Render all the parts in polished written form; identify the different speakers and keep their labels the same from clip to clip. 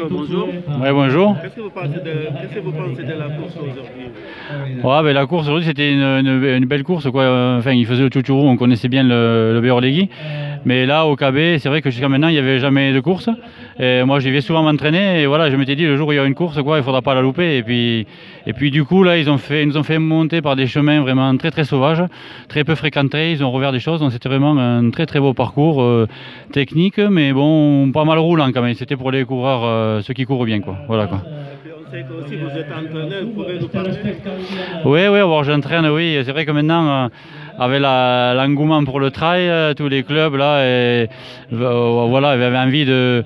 Speaker 1: Bonjour.
Speaker 2: Ouais, bonjour.
Speaker 1: Qu'est-ce que vous pensez de la course aujourd'hui?
Speaker 2: Ouais, ben, la course aujourd'hui c'était une belle course quoi. Enfin, il faisait le Tchoutourou, on connaissait bien le Béorlégui. Mais là au KB, c'est vrai que jusqu'à maintenant il n'y avait jamais de course. Et moi j'y vais souvent m'entraîner et voilà, je m'étais dit le jour où il y aura une course quoi, il faudra pas la louper. Et puis du coup là ils nous ont fait monter par des chemins vraiment très très sauvages, très peu fréquentés, ils ont rouvert des choses, donc c'était vraiment un très très beau parcours technique, mais bon pas mal roulant quand même. C'était pour les coureurs, ceux qui courent bien quoi. Voilà quoi.
Speaker 1: On sait que aussi vous êtes entraîneur, vous pouvez nous parler?
Speaker 2: Oui, bon, j'entraîne, oui. C'est vrai que maintenant, avec l'engouement pour le trail, tous les clubs là, voilà, avaient envie de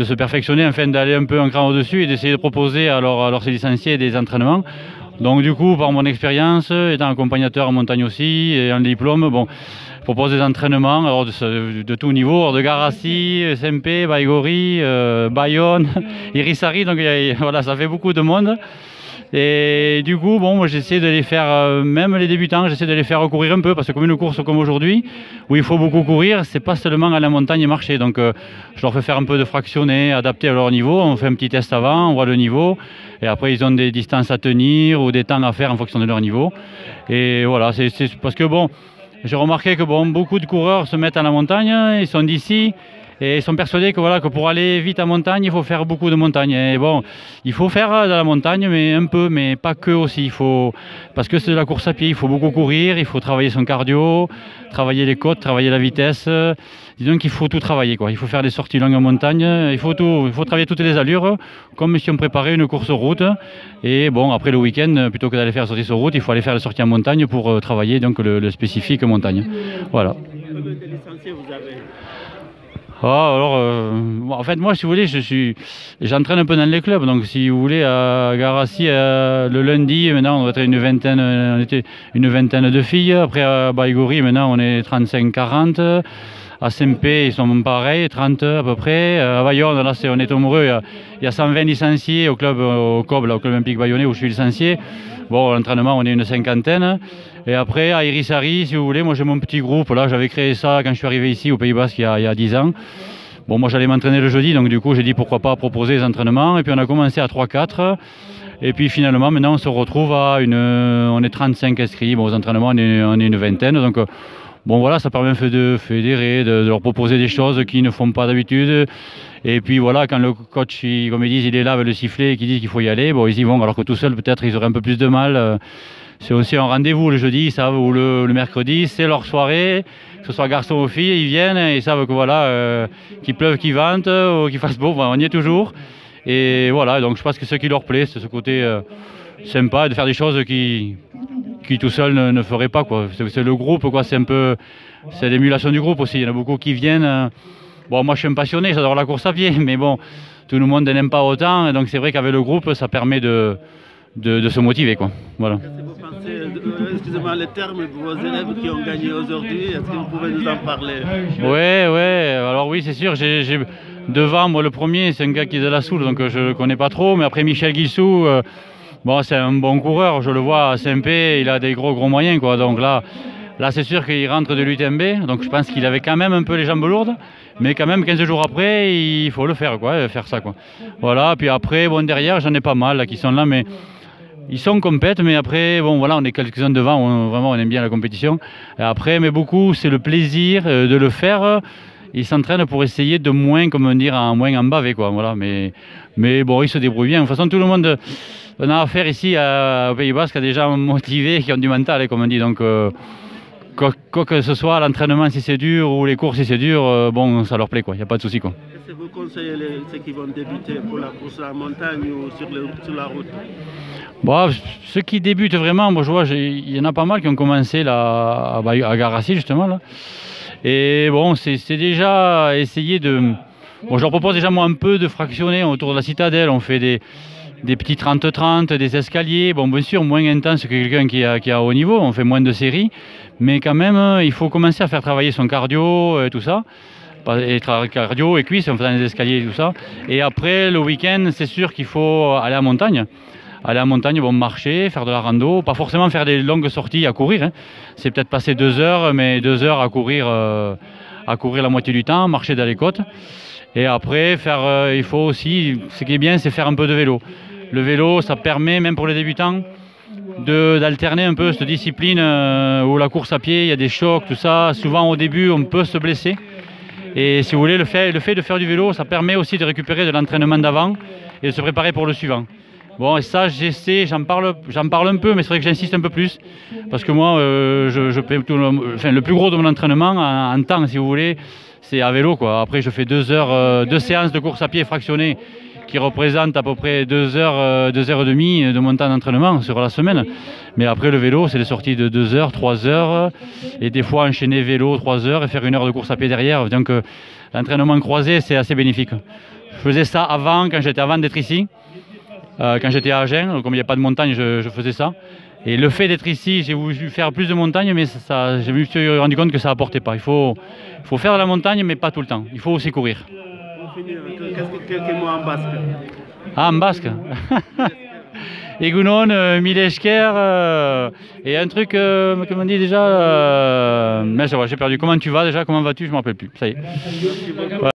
Speaker 2: se perfectionner, enfin d'aller un peu un cran au-dessus et d'essayer de proposer à leurs licenciés des entraînements. Donc du coup, par mon expérience, étant accompagnateur en montagne aussi, et un diplôme, bon, je propose des entraînements alors de tout niveau, de Garassi, SMP, Baïgori, Bayonne, Irisari, donc voilà, ça fait beaucoup de monde. Et du coup, bon, moi j'essaie de les faire, même les débutants, j'essaie de les faire courir un peu, parce que comme une course comme aujourd'hui, où il faut beaucoup courir, c'est pas seulement à la montagne et marcher. Donc je leur fais faire un peu de fractionné, adapté à leur niveau. On fait un petit test avant, on voit le niveau. Et après, ils ont des distances à tenir ou des temps à faire en fonction de leur niveau. Et voilà, c'est parce que bon, j'ai remarqué que bon, beaucoup de coureurs se mettent à la montagne, ils sont d'ici. Et ils sont persuadés que, voilà, que pour aller vite en montagne, il faut faire beaucoup de montagne. Et bon, il faut faire de la montagne, mais un peu, mais pas que aussi. Parce que c'est de la course à pied, il faut beaucoup courir, il faut travailler son cardio, travailler les côtes, travailler la vitesse. Disons qu'il faut tout travailler, quoi. Il faut faire des sorties longues en montagne, il faut travailler toutes les allures, comme si on préparait une course route. Et bon, après le week-end, plutôt que d'aller faire sortie sur route, il faut aller faire des sorties en montagne pour travailler donc le spécifique montagne. Voilà.
Speaker 1: Combien de licenciés vous avez?
Speaker 2: En fait, moi, si vous voulez, j'entraîne un peu dans les clubs. Donc, si vous voulez, à Garassi, le lundi, maintenant, on était une vingtaine de filles. Après, à Baïgori, maintenant, on est 35-40. À SMP, ils sont pareils, 30 à peu près. À Bayonne, là, on est amoureux. Il y a 120 licenciés au club olympique bayonnais où je suis licencié. Bon, l'entraînement, on est une cinquantaine. Et après, à Irisari, si vous voulez, moi j'ai mon petit groupe. Là, j'avais créé ça quand je suis arrivé ici au Pays Basque il y a 10 ans. Bon, moi j'allais m'entraîner le jeudi, donc du coup j'ai dit pourquoi pas proposer des entraînements. Et puis on a commencé à 3-4. Et puis finalement, maintenant on se retrouve on est 35 inscrits. Bon, aux entraînements, on est une vingtaine. Donc bon, voilà, ça permet de fédérer, de leur proposer des choses qu'ils ne font pas d'habitude. Et puis voilà, quand le coach, comme ils disent, il est là avec le sifflet et qu'il dit qu'il faut y aller, bon, ils y vont. Alors que tout seul, peut-être, ils auraient un peu plus de mal. C'est aussi un rendez-vous le jeudi, ils savent, ou le mercredi, c'est leur soirée, que ce soit garçon ou fille, ils viennent, ils savent que voilà, qu'il pleuve, qu'il vente, ou qu'il fasse beau, on y est toujours. Et voilà, donc je pense que ce qui leur plaît, c'est ce côté sympa de faire des choses qui tout seul ne feraient pas, quoi. C'est le groupe, quoi, c'est l'émulation du groupe aussi, il y en a beaucoup qui viennent. Bon, moi je suis un passionné, j'adore la course à pied, mais bon, tout le monde n'aime pas autant, et donc c'est vrai qu'avec le groupe, ça permet de se motiver, quoi. Voilà.
Speaker 1: Qu'est-ce que vous pensez, excusez-moi le terme, de vos élèves qui ont gagné aujourd'hui? Est-ce que vous pouvez nous en parler?
Speaker 2: Ouais, alors oui, c'est sûr, j'ai devant moi le premier, c'est un gars qui est de la Soule, donc je le connais pas trop, mais après Michel Guissou, bon, c'est un bon coureur, je le vois à SMP, il a des gros moyens, quoi. Donc là c'est sûr qu'il rentre de l'UTMB, donc je pense qu'il avait quand même un peu les jambes lourdes, mais quand même 15 jours après, il faut le faire, quoi, faire ça, quoi. Voilà, puis après, bon, derrière, j'en ai pas mal là, qui sont là, mais ils sont compètes, mais après, bon, voilà, on est quelques-uns devant, vraiment, on aime bien la compétition. Et après, mais beaucoup, c'est le plaisir de le faire. Ils s'entraînent pour essayer de moins, comment dire, moins en baver, quoi, voilà, mais bon, ils se débrouillent bien. De toute façon, tout le monde, on a affaire ici au Pays Basque à des gens motivés qui ont du mental, comme on dit, donc quoi que ce soit, l'entraînement si c'est dur ou les courses si c'est dur, bon, ça leur plaît, quoi, il n'y a pas de souci, quoi.
Speaker 1: Est-ce que vous conseillez ceux qui vont débuter pour la course à la montagne ou sur la route?
Speaker 2: Bon, ceux qui débutent vraiment, moi je vois, il y en a pas mal qui ont commencé là, à Garassi justement là. Et bon, c'est déjà essayer de... Bon, je leur propose déjà moi un peu de fractionner autour de la citadelle. On fait des petits 30-30, des escaliers. Bon, bien sûr, moins intense que quelqu'un qui est à haut niveau. On fait moins de séries. Mais quand même, il faut commencer à faire travailler son cardio et tout ça. Et cardio et cuisses en faisant des escaliers et tout ça. Et après, le week-end, c'est sûr qu'il faut aller à la montagne. aller en montagne, bon, marcher, faire de la rando, pas forcément faire des longues sorties à courir, hein. C'est peut-être passer 2 heures, mais 2 heures à courir la moitié du temps, marcher dans les côtes. Et après, il faut aussi, ce qui est bien, c'est faire un peu de vélo. Le vélo, ça permet, même pour les débutants, d'alterner un peu cette discipline où la course à pied, il y a des chocs, tout ça. Souvent, au début, on peut se blesser. Et si vous voulez, le fait de faire du vélo, ça permet aussi de récupérer de l'entraînement d'avant et de se préparer pour le suivant. Bon, et ça, j'en parle un peu, mais c'est vrai que j'insiste un peu plus. Parce que moi, le plus gros de mon entraînement en temps, si vous voulez, c'est à vélo, quoi. Après, je fais 2 heures, 2 séances de course à pied fractionnées qui représentent à peu près 2 heures, 2 heures et demie de mon temps d'entraînement sur la semaine. Mais après, le vélo, c'est des sorties de 2 heures, 3 heures, et des fois enchaîner vélo 3 heures et faire 1 heure de course à pied derrière. Donc, l'entraînement croisé, c'est assez bénéfique. Je faisais ça avant d'être ici. Quand j'étais à Agen, comme il n'y a pas de montagne, je faisais ça. Et le fait d'être ici, j'ai voulu faire plus de montagne, mais je me suis rendu compte que ça n'apportait pas. Il faut faire de la montagne, mais pas tout le temps. Il faut aussi courir.
Speaker 1: Pour finir, quelques mots en basque.
Speaker 2: Ah, en basque. Egunon, mille esker, et un truc, comment on dit déjà, mais j'ai perdu. Comment tu vas déjà? Comment vas-tu? Je ne me rappelle plus. Ça y est.